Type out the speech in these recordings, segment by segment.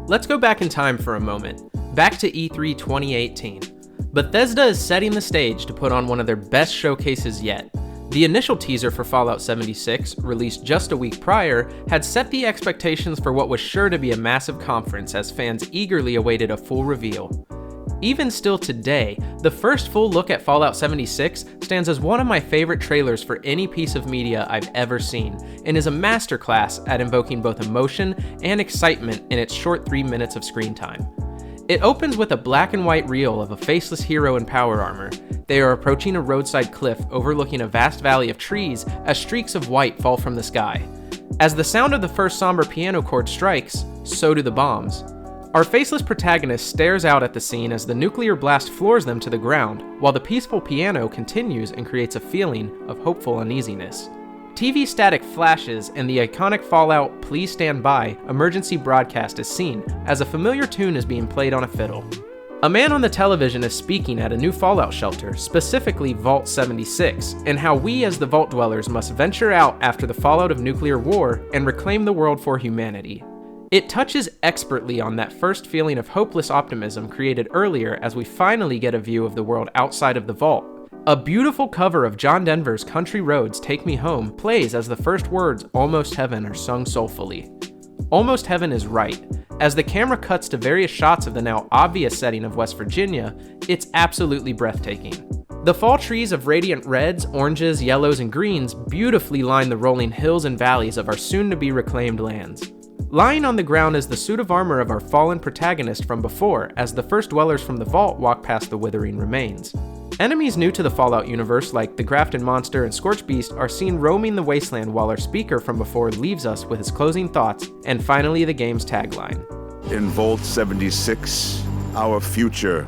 Let's go back in time for a moment, back to E3 2018. Bethesda is setting the stage to put on one of their best showcases yet. The initial teaser for Fallout 76, released just a week prior, had set the expectations for what was sure to be a massive conference as fans eagerly awaited a full reveal. Even still today, the first full look at Fallout 76 stands as one of my favorite trailers for any piece of media I've ever seen, and is a masterclass at invoking both emotion and excitement in its short 3 minutes of screen time. It opens with a black and white reel of a faceless hero in power armor. They are approaching a roadside cliff overlooking a vast valley of trees as streaks of white fall from the sky. As the sound of the first somber piano chord strikes, so do the bombs. Our faceless protagonist stares out at the scene as the nuclear blast floors them to the ground, while the peaceful piano continues and creates a feeling of hopeful uneasiness. TV static flashes and the iconic Fallout "Please Stand By" emergency broadcast is seen as a familiar tune is being played on a fiddle. A man on the television is speaking at a new Fallout shelter, specifically Vault 76, and how we as the Vault dwellers must venture out after the fallout of nuclear war and reclaim the world for humanity. It touches expertly on that first feeling of hopeless optimism created earlier as we finally get a view of the world outside of the Vault. A beautiful cover of John Denver's Country Roads Take Me Home plays as the first words "Almost Heaven" are sung soulfully. Almost Heaven is right. As the camera cuts to various shots of the now obvious setting of West Virginia, it's absolutely breathtaking. The fall trees of radiant reds, oranges, yellows, and greens beautifully line the rolling hills and valleys of our soon-to-be reclaimed lands. Lying on the ground is the suit of armor of our fallen protagonist from before, as the first dwellers from the Vault walk past the withering remains. Enemies new to the Fallout universe like the Grafton Monster and Scorchbeast are seen roaming the wasteland while our speaker from before leaves us with his closing thoughts, and finally the game's tagline. In Vault 76, our future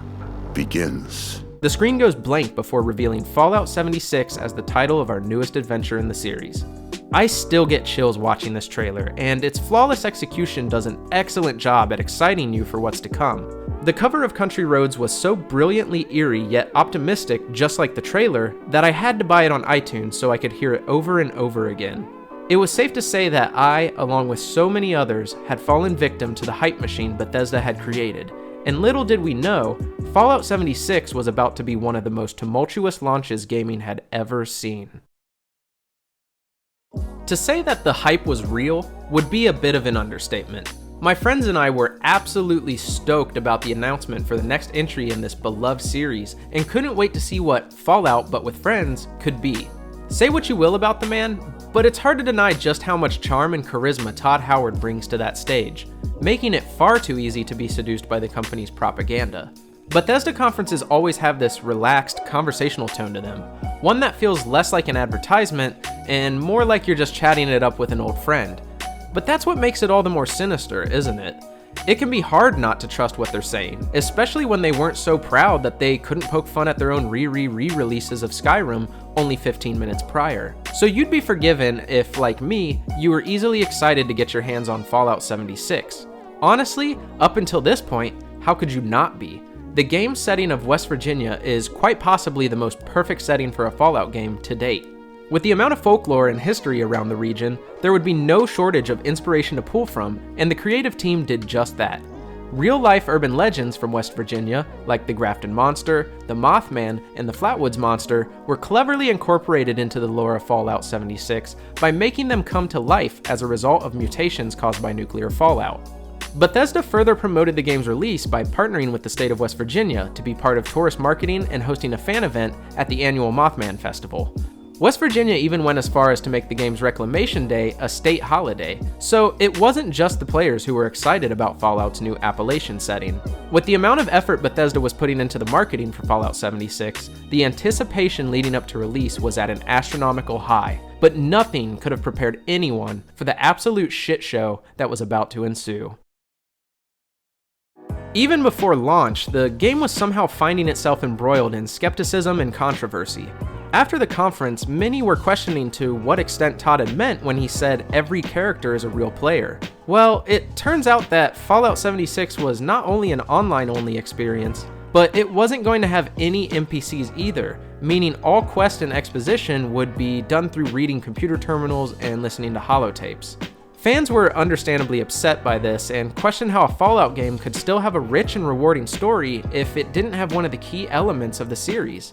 begins. The screen goes blank before revealing Fallout 76 as the title of our newest adventure in the series. I still get chills watching this trailer, and its flawless execution does an excellent job at exciting you for what's to come. The cover of Country Roads was so brilliantly eerie yet optimistic, just like the trailer, that I had to buy it on iTunes so I could hear it over and over again. It was safe to say that I, along with so many others, had fallen victim to the hype machine Bethesda had created, and little did we know, Fallout 76 was about to be one of the most tumultuous launches gaming had ever seen. To say that the hype was real would be a bit of an understatement. My friends and I were absolutely stoked about the announcement for the next entry in this beloved series and couldn't wait to see what Fallout but with friends could be. Say what you will about the man, but it's hard to deny just how much charm and charisma Todd Howard brings to that stage, making it far too easy to be seduced by the company's propaganda. Bethesda conferences always have this relaxed, conversational tone to them, one that feels less like an advertisement and more like you're just chatting it up with an old friend. But that's what makes it all the more sinister, isn't it? It can be hard not to trust what they're saying, especially when they weren't so proud that they couldn't poke fun at their own re-releases of Skyrim only 15 minutes prior. So you'd be forgiven if, like me, you were easily excited to get your hands on Fallout 76. Honestly, up until this point, how could you not be? The game setting of West Virginia is quite possibly the most perfect setting for a Fallout game to date. With the amount of folklore and history around the region, there would be no shortage of inspiration to pull from, and the creative team did just that. Real-life urban legends from West Virginia, like the Grafton Monster, the Mothman, and the Flatwoods Monster, were cleverly incorporated into the lore of Fallout 76 by making them come to life as a result of mutations caused by nuclear fallout. Bethesda further promoted the game's release by partnering with the state of West Virginia to be part of tourist marketing and hosting a fan event at the annual Mothman Festival. West Virginia even went as far as to make the game's Reclamation Day a state holiday, so it wasn't just the players who were excited about Fallout's new Appalachian setting. With the amount of effort Bethesda was putting into the marketing for Fallout 76, the anticipation leading up to release was at an astronomical high, but nothing could have prepared anyone for the absolute shit show that was about to ensue. Even before launch, the game was somehow finding itself embroiled in skepticism and controversy. After the conference, many were questioning to what extent Todd had meant when he said every character is a real player. Well, it turns out that Fallout 76 was not only an online-only experience, but it wasn't going to have any NPCs either, meaning all quest and exposition would be done through reading computer terminals and listening to holotapes. Fans were understandably upset by this and questioned how a Fallout game could still have a rich and rewarding story if it didn't have one of the key elements of the series.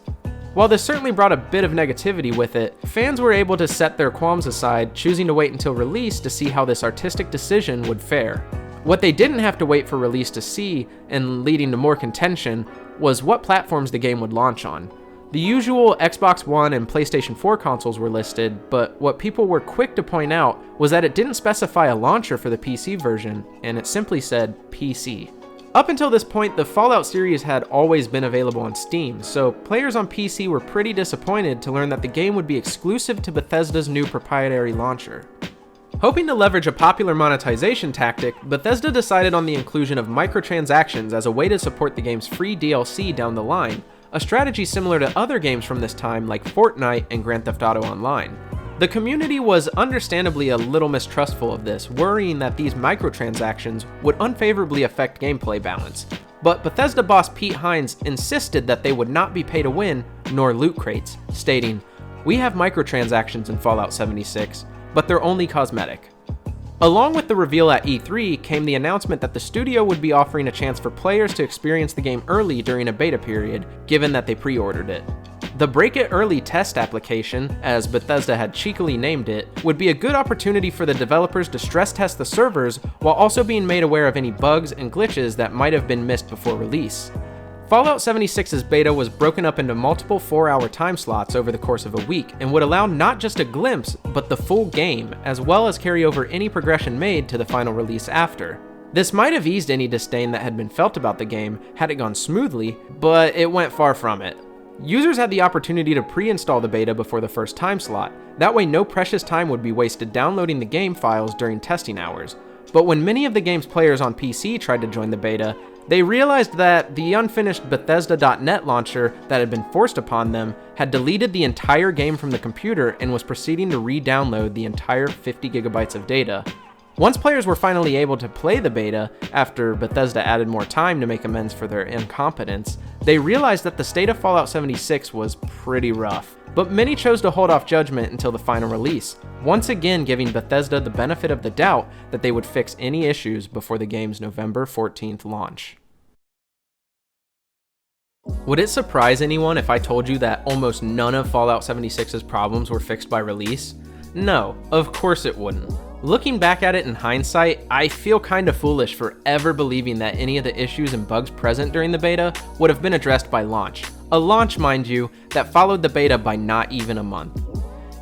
While this certainly brought a bit of negativity with it, fans were able to set their qualms aside, choosing to wait until release to see how this artistic decision would fare. What they didn't have to wait for release to see, and leading to more contention, was what platforms the game would launch on. The usual Xbox One and PlayStation 4 consoles were listed, but what people were quick to point out was that it didn't specify a launcher for the PC version, and it simply said PC. Up until this point, the Fallout series had always been available on Steam, so players on PC were pretty disappointed to learn that the game would be exclusive to Bethesda's new proprietary launcher. Hoping to leverage a popular monetization tactic, Bethesda decided on the inclusion of microtransactions as a way to support the game's free DLC down the line, a strategy similar to other games from this time like Fortnite and Grand Theft Auto Online. The community was understandably a little mistrustful of this, worrying that these microtransactions would unfavorably affect gameplay balance. But Bethesda boss Pete Hines insisted that they would not be pay to win, nor loot crates, stating, "We have microtransactions in Fallout 76, but they're only cosmetic." Along with the reveal at E3 came the announcement that the studio would be offering a chance for players to experience the game early during a beta period, given that they pre-ordered it. The Break It Early test application, as Bethesda had cheekily named it, would be a good opportunity for the developers to stress test the servers while also being made aware of any bugs and glitches that might have been missed before release. Fallout 76's beta was broken up into multiple 4-hour time slots over the course of a week and would allow not just a glimpse, but the full game, as well as carry over any progression made to the final release after. This might have eased any disdain that had been felt about the game had it gone smoothly, but it went far from it. Users had the opportunity to pre-install the beta before the first time slot. That way no precious time would be wasted downloading the game files during testing hours. But when many of the game's players on PC tried to join the beta, they realized that the unfinished Bethesda.net launcher that had been forced upon them had deleted the entire game from the computer and was proceeding to re-download the entire 50 gigabytes of data. Once players were finally able to play the beta, after Bethesda added more time to make amends for their incompetence, they realized that the state of Fallout 76 was pretty rough. But many chose to hold off judgment until the final release, once again giving Bethesda the benefit of the doubt that they would fix any issues before the game's November 14th launch. Would it surprise anyone if I told you that almost none of Fallout 76's problems were fixed by release? No, of course it wouldn't. Looking back at it in hindsight, I feel kinda foolish for ever believing that any of the issues and bugs present during the beta would have been addressed by launch. A launch, mind you, that followed the beta by not even a month.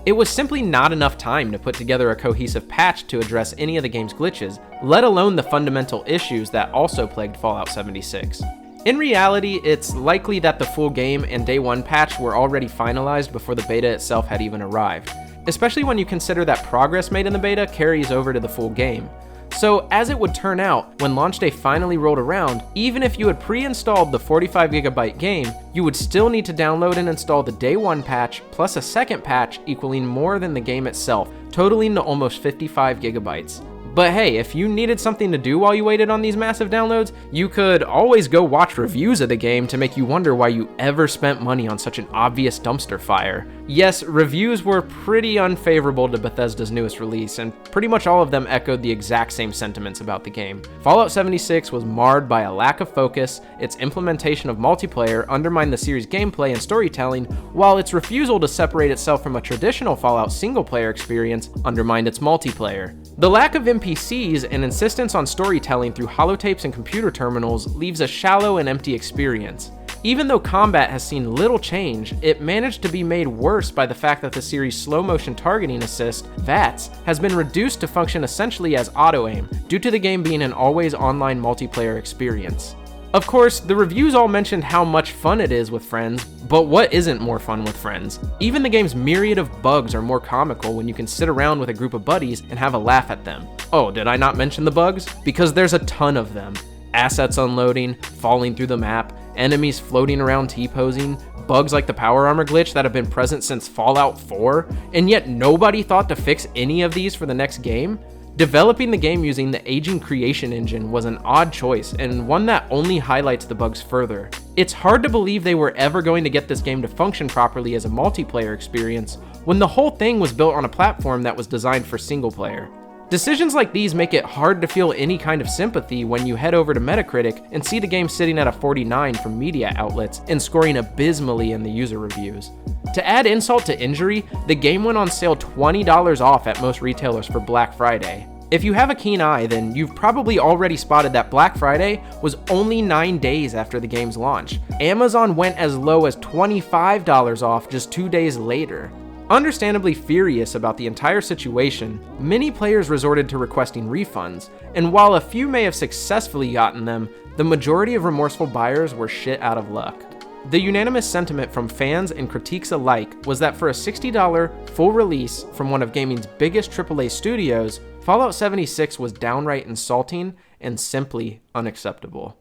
It was simply not enough time to put together a cohesive patch to address any of the game's glitches, let alone the fundamental issues that also plagued Fallout 76. In reality, it's likely that the full game and Day 1 patch were already finalized before the beta itself had even arrived, especially when you consider that progress made in the beta carries over to the full game. So as it would turn out, when launch day finally rolled around, even if you had pre-installed the 45 gigabyte game, you would still need to download and install the Day 1 patch plus a second patch equaling more than the game itself, totaling to almost 55 gigabytes. But hey, if you needed something to do while you waited on these massive downloads, you could always go watch reviews of the game to make you wonder why you ever spent money on such an obvious dumpster fire. Yes, reviews were pretty unfavorable to Bethesda's newest release, and pretty much all of them echoed the exact same sentiments about the game. Fallout 76 was marred by a lack of focus, its implementation of multiplayer undermined the series' gameplay and storytelling, while its refusal to separate itself from a traditional Fallout single-player experience undermined its multiplayer. The lack of NPCs and insistence on storytelling through holotapes and computer terminals leaves a shallow and empty experience. Even though combat has seen little change, it managed to be made worse by the fact that the series' slow-motion targeting assist, VATS, has been reduced to function essentially as auto-aim, due to the game being an always online multiplayer experience. Of course, the reviews all mentioned how much fun it is with friends, but what isn't more fun with friends? Even the game's myriad of bugs are more comical when you can sit around with a group of buddies and have a laugh at them. Oh, did I not mention the bugs? Because there's a ton of them. Assets unloading, falling through the map, enemies floating around T-posing, bugs like the power armor glitch that have been present since Fallout 4, and yet nobody thought to fix any of these for the next game? Developing the game using the aging creation engine was an odd choice, and one that only highlights the bugs further. It's hard to believe they were ever going to get this game to function properly as a multiplayer experience when the whole thing was built on a platform that was designed for single player. Decisions like these make it hard to feel any kind of sympathy when you head over to Metacritic and see the game sitting at a 49 from media outlets and scoring abysmally in the user reviews. To add insult to injury, the game went on sale $20 off at most retailers for Black Friday. If you have a keen eye, then you've probably already spotted that Black Friday was only 9 days after the game's launch. Amazon went as low as $25 off just 2 days later. Understandably furious about the entire situation, many players resorted to requesting refunds, and while a few may have successfully gotten them, the majority of remorseful buyers were shit out of luck. The unanimous sentiment from fans and critiques alike was that for a $60 full release from one of gaming's biggest AAA studios, Fallout 76 was downright insulting and simply unacceptable.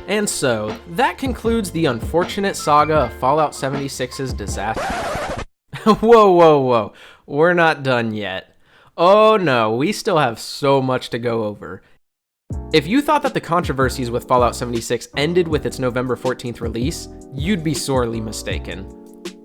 And so, that concludes the unfortunate saga of Fallout 76's disaster. Whoa, we're not done yet. Oh no, we still have so much to go over. If you thought that the controversies with Fallout 76 ended with its November 14th release, you'd be sorely mistaken.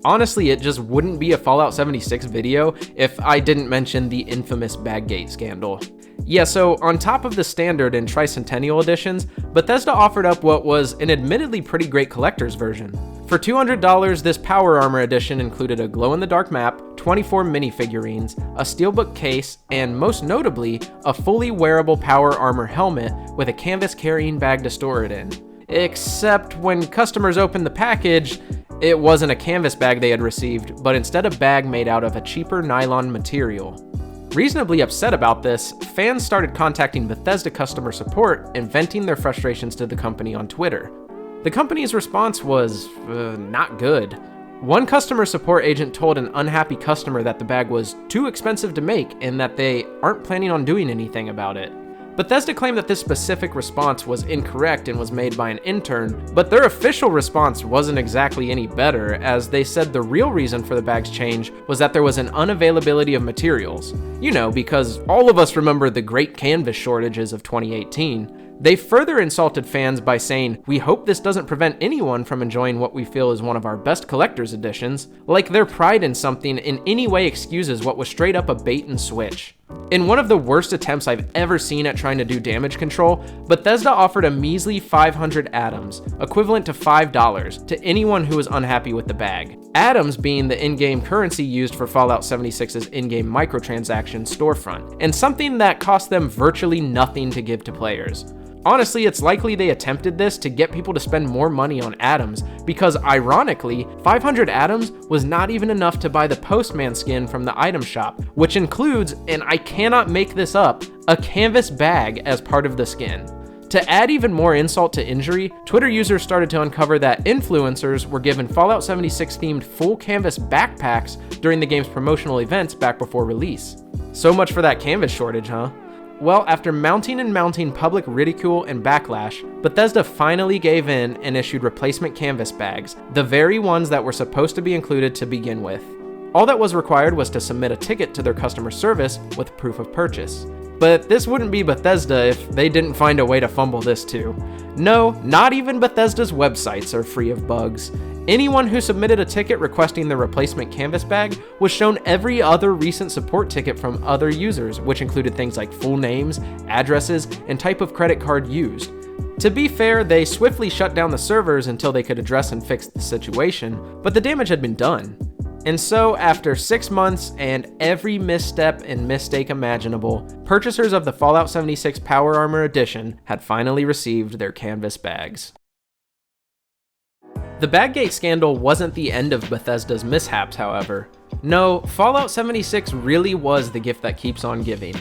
Honestly, it just wouldn't be a Fallout 76 video if I didn't mention the infamous Baggate Scandal. Yeah, so on top of the standard and tricentennial editions, Bethesda offered up what was an admittedly pretty great collector's version. For $200, this Power Armor edition included a glow-in-the-dark map, 24 minifigurines, a steelbook case, and most notably, a fully wearable Power Armor helmet with a canvas carrying bag to store it in. Except when customers opened the package, it wasn't a canvas bag they had received, but instead a bag made out of a cheaper nylon material. Reasonably upset about this, fans started contacting Bethesda customer support and venting their frustrations to the company on Twitter. The company's response was, not good. One customer support agent told an unhappy customer that the bag was too expensive to make and that they aren't planning on doing anything about it. Bethesda claimed that this specific response was incorrect and was made by an intern, but their official response wasn't exactly any better, as they said the real reason for the bag's change was that there was an unavailability of materials. You know, because all of us remember the great canvas shortages of 2018. They further insulted fans by saying, "We hope this doesn't prevent anyone from enjoying what we feel is one of our best collector's editions," like their pride in something in any way excuses what was straight up a bait and switch. In one of the worst attempts I've ever seen at trying to do damage control, Bethesda offered a measly 500 atoms, equivalent to $5, to anyone who was unhappy with the bag. Atoms being the in-game currency used for Fallout 76's in-game microtransaction storefront, and something that cost them virtually nothing to give to players. Honestly, it's likely they attempted this to get people to spend more money on atoms, because ironically, 500 atoms was not even enough to buy the Postman skin from the item shop, which includes, and I cannot make this up, a canvas bag as part of the skin. To add even more insult to injury, Twitter users started to uncover that influencers were given Fallout 76 themed full canvas backpacks during the game's promotional events back before release. So much for that canvas shortage, huh? Well, after mounting public ridicule and backlash, Bethesda finally gave in and issued replacement canvas bags, the very ones that were supposed to be included to begin with. All that was required was to submit a ticket to their customer service with proof of purchase. But this wouldn't be Bethesda if they didn't find a way to fumble this too. No, not even Bethesda's websites are free of bugs. Anyone who submitted a ticket requesting the replacement canvas bag was shown every other recent support ticket from other users, which included things like full names, addresses, and type of credit card used. To be fair, they swiftly shut down the servers until they could address and fix the situation, but the damage had been done. And so, after 6 months and every misstep and mistake imaginable, purchasers of the Fallout 76 Power Armor Edition had finally received their canvas bags. The Baggate Scandal wasn't the end of Bethesda's mishaps, however. No, Fallout 76 really was the gift that keeps on giving.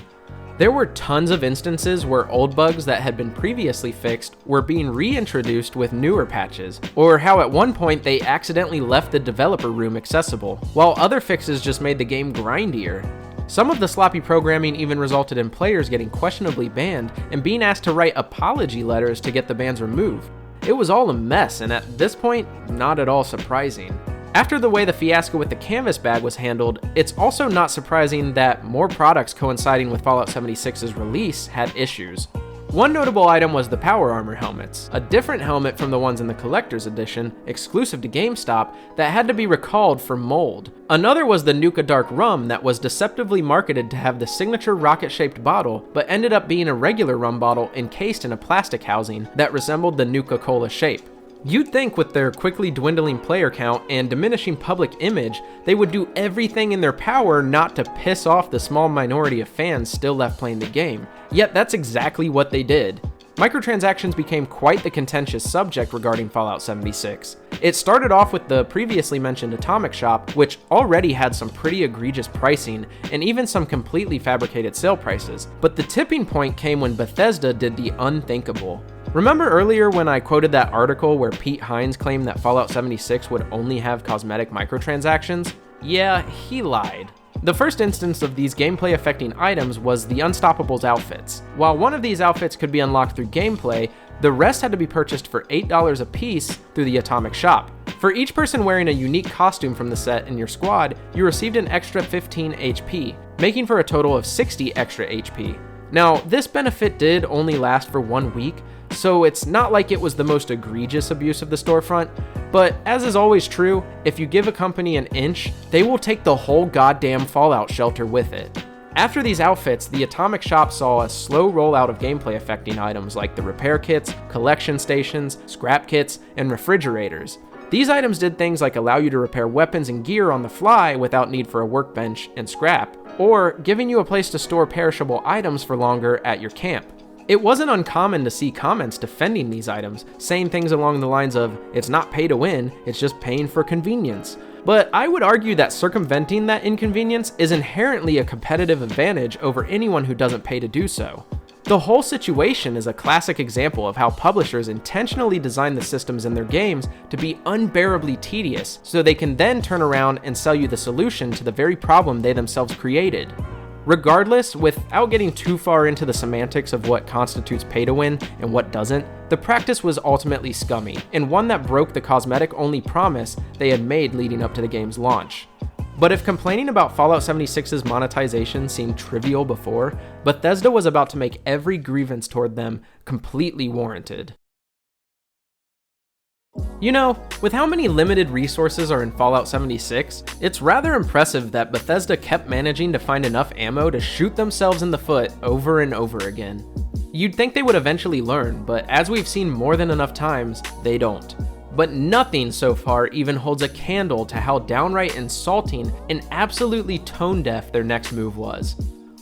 There were tons of instances where old bugs that had been previously fixed were being reintroduced with newer patches, or how at one point they accidentally left the developer room accessible, while other fixes just made the game grindier. Some of the sloppy programming even resulted in players getting questionably banned and being asked to write apology letters to get the bans removed. It was all a mess, and at this point, not at all surprising. After the way the fiasco with the canvas bag was handled, it's also not surprising that more products coinciding with Fallout 76's release had issues. One notable item was the Power Armor helmets, a different helmet from the ones in the Collector's Edition, exclusive to GameStop, that had to be recalled for mold. Another was the Nuka Dark Rum that was deceptively marketed to have the signature rocket-shaped bottle, but ended up being a regular rum bottle encased in a plastic housing that resembled the Nuka-Cola shape. You'd think with their quickly dwindling player count and diminishing public image, they would do everything in their power not to piss off the small minority of fans still left playing the game. Yet that's exactly what they did. Microtransactions became quite the contentious subject regarding Fallout 76. It started off with the previously mentioned Atomic Shop, which already had some pretty egregious pricing and even some completely fabricated sale prices. But the tipping point came when Bethesda did the unthinkable. Remember earlier when I quoted that article where Pete Hines claimed that Fallout 76 would only have cosmetic microtransactions? Yeah, he lied. The first instance of these gameplay affecting items was the Unstoppables outfits. While one of these outfits could be unlocked through gameplay, the rest had to be purchased for $8 a piece through the Atomic Shop. For each person wearing a unique costume from the set in your squad, you received an extra 15 HP, making for a total of 60 extra HP. Now, this benefit did only last for 1 week, so it's not like it was the most egregious abuse of the storefront, but as is always true, if you give a company an inch, they will take the whole goddamn Fallout shelter with it. After these outfits, the Atomic Shop saw a slow rollout of gameplay affecting items like the repair kits, collection stations, scrap kits, and refrigerators. These items did things like allow you to repair weapons and gear on the fly without need for a workbench and scrap, or giving you a place to store perishable items for longer at your camp. It wasn't uncommon to see comments defending these items, saying things along the lines of, "It's not pay to win, it's just paying for convenience." But I would argue that circumventing that inconvenience is inherently a competitive advantage over anyone who doesn't pay to do so. The whole situation is a classic example of how publishers intentionally design the systems in their games to be unbearably tedious, so they can then turn around and sell you the solution to the very problem they themselves created. Regardless, without getting too far into the semantics of what constitutes pay to win and what doesn't, the practice was ultimately scummy, and one that broke the cosmetic-only promise they had made leading up to the game's launch. But if complaining about Fallout 76's monetization seemed trivial before, Bethesda was about to make every grievance toward them completely warranted. You know, with how many limited resources are in Fallout 76, it's rather impressive that Bethesda kept managing to find enough ammo to shoot themselves in the foot over and over again. You'd think they would eventually learn, but as we've seen more than enough times, they don't. But nothing so far even holds a candle to how downright insulting and absolutely tone-deaf their next move was.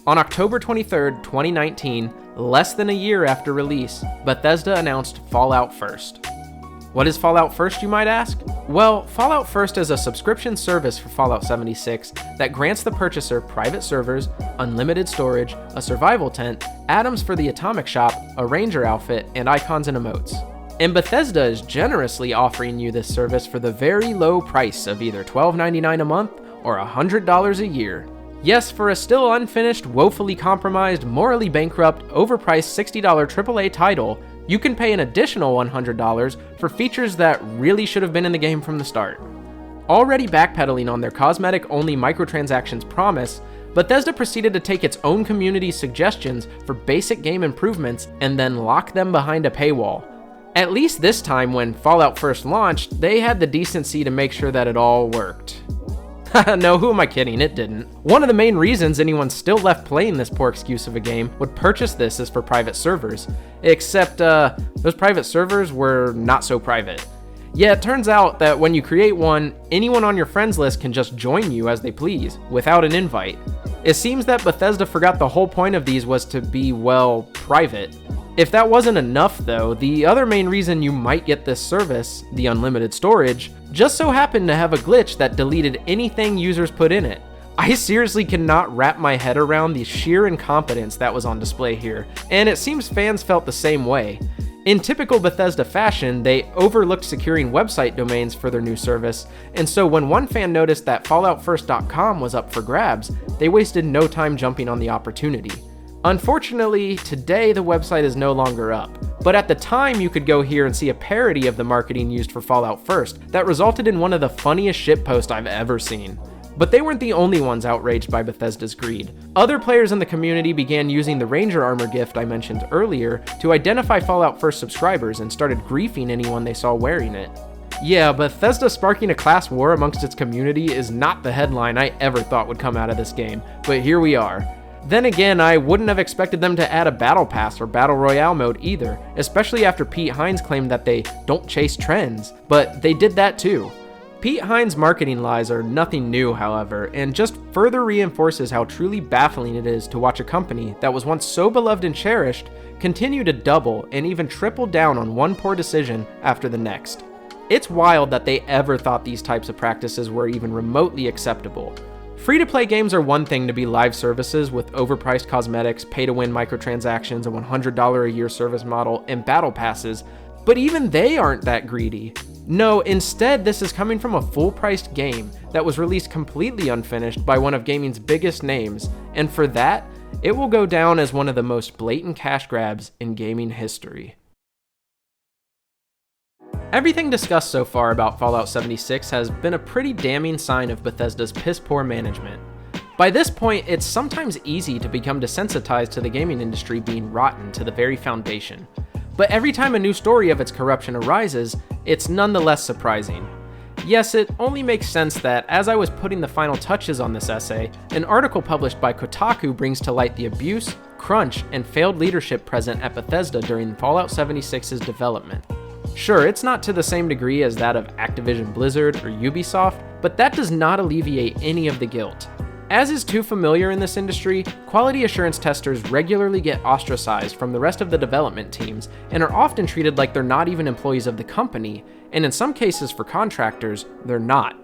On October 23rd, 2019, less than a year after release, Bethesda announced Fallout First. What is Fallout First, you might ask? Well, Fallout First is a subscription service for Fallout 76 that grants the purchaser private servers, unlimited storage, a survival tent, atoms for the Atomic Shop, a ranger outfit, and icons and emotes. And Bethesda is generously offering you this service for the very low price of either $12.99 a month or $100 a year. Yes, for a still unfinished, woefully compromised, morally bankrupt, overpriced $60 AAA title, you can pay an additional $100 for features that really should have been in the game from the start. Already backpedaling on their cosmetic-only microtransactions promise, Bethesda proceeded to take its own community's suggestions for basic game improvements and then lock them behind a paywall. At least this time when Fallout first launched, they had the decency to make sure that it all worked. No, who am I kidding? It didn't. One of the main reasons anyone still left playing this poor excuse of a game would purchase this is for private servers. Except, those private servers were not so private. Yeah, it turns out that when you create one, anyone on your friends list can just join you as they please, without an invite. It seems that Bethesda forgot the whole point of these was to be, well, private. If that wasn't enough though, the other main reason you might get this service, the unlimited storage, just so happened to have a glitch that deleted anything users put in it. I seriously cannot wrap my head around the sheer incompetence that was on display here, and it seems fans felt the same way. In typical Bethesda fashion, they overlooked securing website domains for their new service, and so when one fan noticed that FalloutFirst.com was up for grabs, they wasted no time jumping on the opportunity. Unfortunately, today the website is no longer up, but at the time you could go here and see a parody of the marketing used for Fallout First that resulted in one of the funniest shitposts I've ever seen. But they weren't the only ones outraged by Bethesda's greed. Other players in the community began using the Ranger armor gift I mentioned earlier to identify Fallout First subscribers and started griefing anyone they saw wearing it. Yeah, Bethesda sparking a class war amongst its community is not the headline I ever thought would come out of this game, but here we are. Then again, I wouldn't have expected them to add a battle pass or battle royale mode either, especially after Pete Hines claimed that they don't chase trends, but they did that too. Pete Hines' marketing lies are nothing new, however, and just further reinforces how truly baffling it is to watch a company that was once so beloved and cherished continue to double and even triple down on one poor decision after the next. It's wild that they ever thought these types of practices were even remotely acceptable. Free-to-play games are one thing to be live services with overpriced cosmetics, pay-to-win microtransactions, a $100 a year service model, and battle passes, but even they aren't that greedy. No, instead this is coming from a full-priced game that was released completely unfinished by one of gaming's biggest names, and for that, it will go down as one of the most blatant cash grabs in gaming history. Everything discussed so far about Fallout 76 has been a pretty damning sign of Bethesda's piss-poor management. By this point, it's sometimes easy to become desensitized to the gaming industry being rotten to the very foundation. But every time a new story of its corruption arises, it's nonetheless surprising. Yes, it only makes sense that as I was putting the final touches on this essay, an article published by Kotaku brings to light the abuse, crunch, and failed leadership present at Bethesda during Fallout 76's development. Sure, it's not to the same degree as that of Activision Blizzard or Ubisoft, but that does not alleviate any of the guilt. As is too familiar in this industry, quality assurance testers regularly get ostracized from the rest of the development teams and are often treated like they're not even employees of the company, and in some cases for contractors, they're not.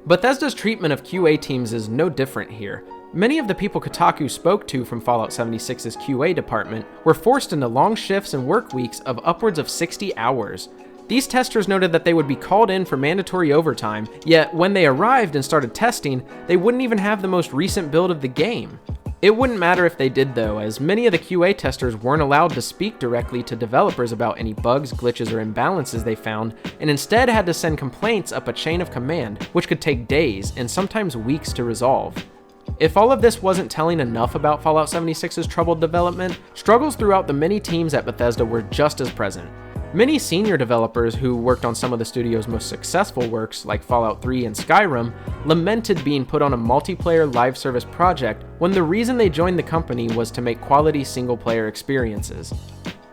Bethesda's treatment of QA teams is no different here. Many of the people Kotaku spoke to from Fallout 76's QA department were forced into long shifts and work weeks of upwards of 60 hours. These testers noted that they would be called in for mandatory overtime, yet when they arrived and started testing, they wouldn't even have the most recent build of the game. It wouldn't matter if they did though, as many of the QA testers weren't allowed to speak directly to developers about any bugs, glitches, or imbalances they found, and instead had to send complaints up a chain of command, which could take days and sometimes weeks to resolve. If all of this wasn't telling enough about Fallout 76's troubled development, struggles throughout the many teams at Bethesda were just as present. Many senior developers who worked on some of the studio's most successful works, like Fallout 3 and Skyrim, lamented being put on a multiplayer live service project when the reason they joined the company was to make quality single-player experiences.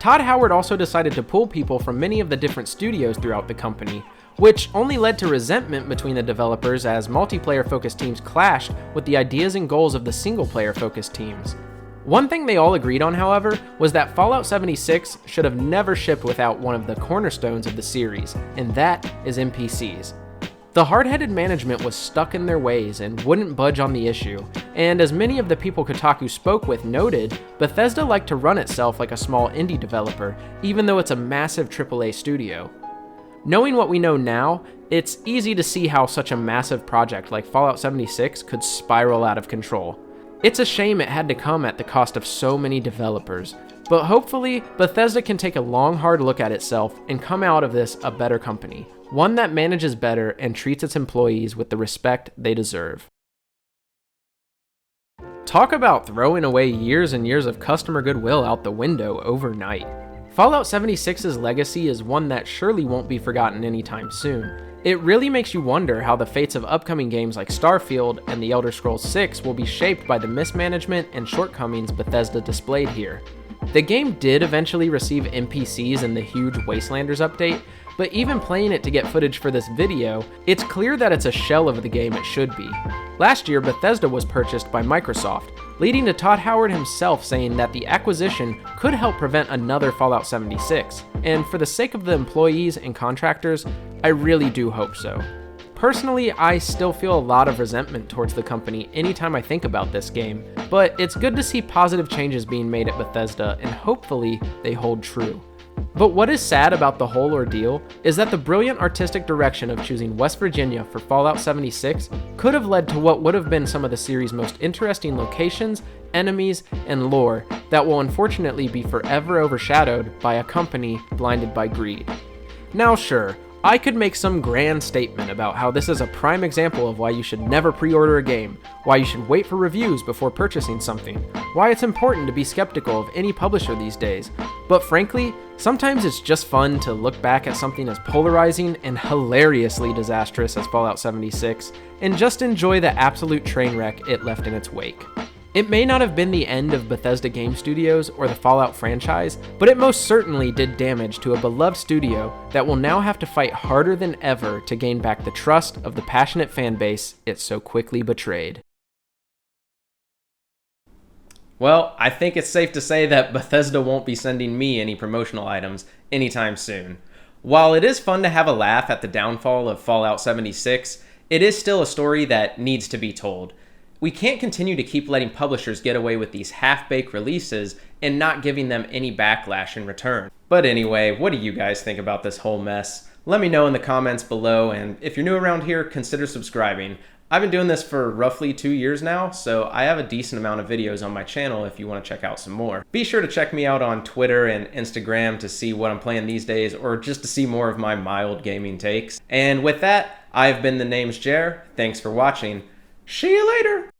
Todd Howard also decided to pull people from many of the different studios throughout the company, which only led to resentment between the developers as multiplayer-focused teams clashed with the ideas and goals of the single-player-focused teams. One thing they all agreed on, however, was that Fallout 76 should have never shipped without one of the cornerstones of the series, and that is NPCs. The hard-headed management was stuck in their ways and wouldn't budge on the issue, and as many of the people Kotaku spoke with noted, Bethesda liked to run itself like a small indie developer, even though it's a massive AAA studio. Knowing what we know now, it's easy to see how such a massive project like Fallout 76 could spiral out of control. It's a shame it had to come at the cost of so many developers, but hopefully Bethesda can take a long, hard look at itself and come out of this a better company, one that manages better and treats its employees with the respect they deserve. Talk about throwing away years and years of customer goodwill out the window overnight. Fallout 76's legacy is one that surely won't be forgotten anytime soon. It really makes you wonder how the fates of upcoming games like Starfield and The Elder Scrolls 6 will be shaped by the mismanagement and shortcomings Bethesda displayed here. The game did eventually receive NPCs in the huge Wastelanders update, but even playing it to get footage for this video, it's clear that it's a shell of the game it should be. Last year, Bethesda was purchased by Microsoft, leading to Todd Howard himself saying that the acquisition could help prevent another Fallout 76, and for the sake of the employees and contractors, I really do hope so. Personally, I still feel a lot of resentment towards the company anytime I think about this game, but it's good to see positive changes being made at Bethesda, and hopefully they hold true. But what is sad about the whole ordeal is that the brilliant artistic direction of choosing West Virginia for Fallout 76 could have led to what would have been some of the series' most interesting locations, enemies, and lore that will unfortunately be forever overshadowed by a company blinded by greed. Now sure, I could make some grand statement about how this is a prime example of why you should never pre-order a game, why you should wait for reviews before purchasing something, why it's important to be skeptical of any publisher these days, but frankly, sometimes it's just fun to look back at something as polarizing and hilariously disastrous as Fallout 76, and just enjoy the absolute train wreck it left in its wake. It may not have been the end of Bethesda Game Studios or the Fallout franchise, but it most certainly did damage to a beloved studio that will now have to fight harder than ever to gain back the trust of the passionate fan base it so quickly betrayed. Well, I think it's safe to say that Bethesda won't be sending me any promotional items anytime soon. While it is fun to have a laugh at the downfall of Fallout 76, it is still a story that needs to be told. We can't continue to keep letting publishers get away with these half-baked releases and not giving them any backlash in return. But anyway, what do you guys think about this whole mess? Let me know in the comments below, and if you're new around here, consider subscribing. I've been doing this for roughly 2 years now, so I have a decent amount of videos on my channel if you want to check out some more. Be sure to check me out on Twitter and Instagram to see what I'm playing these days, or just to see more of my mild gaming takes. And with that, I've been TheNamesJER. Thanks for watching. See you later!